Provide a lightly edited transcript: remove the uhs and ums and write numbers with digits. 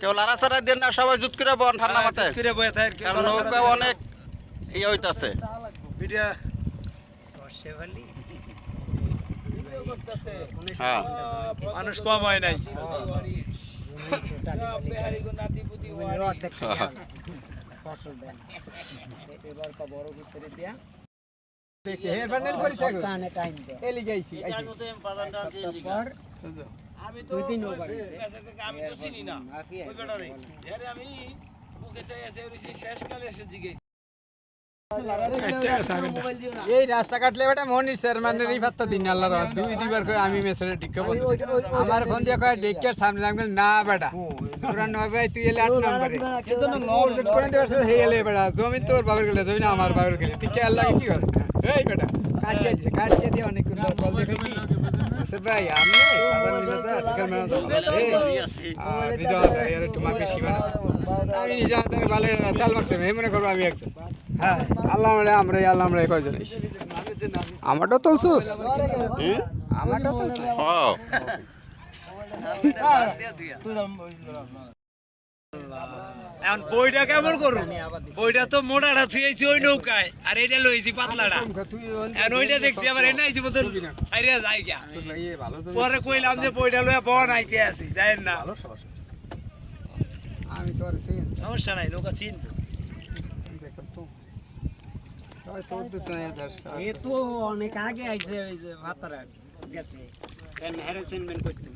কেউ লাড়াছাড়া দেন না, সবাই জুত করে বন ঠান্ডা মাথায়, কারণ নৌকা অনেক ইয়ে হইতাছে। হ্যাঁ মানুষ কম হয় নাই। এই রাস্তা কাটলে বেটা মনির চেয়ারম্যানের এই ভাতটা দিন আল্লাহর রহমত দুইবার করে আমি মেসেজে টিকা বলছি আমার ফোন দিয়ে কয় ডেকের সামনে আমি না বেটা তোরা নয় ভাই তুই এলে 8 নম্বরে প্রজেক্ট করে দেওয়ার সাথে হয়ে গেলে বেটা জমি তোর বাবার গেলে জমি না আমার বাবার গেলে তুই কে আল্লাহ কি করছ এই বেটা কাটিয়ে দিয়ে অনেক বল দেখি সে ভাই আমি সাধারণ নিলাটা ঠিকার মেনা দাও আর বিজয় এর একটু মাপে শিবানা আমি নিজে হাতে ভালো চাল মারতে আমি মনে করব আমি একজন হ্যাঁ আল্লাহ আমরা কয়জন আইছি আমারটা তো সুস আমারটা তো এখন বইটা কেমন করু? বইটা তো মোটাটা থুয়েছি ওই নৌকায়, আর এটা লইছি পাতলাটা। এখন ওইটা দেখছি আবার এনে আইছি মতন সাইরিয়া যাই গিয়া। পরে কইলাম যে বইটা লইয়া বন আইতে আসি, যাইেন না। আমি তো আর চিন সমস্যা নাই, নৌকা চিন এ তো অনেক আগে আইছে, ওই যে ভাতারা গেছে হেরেসমেন্ট করতে।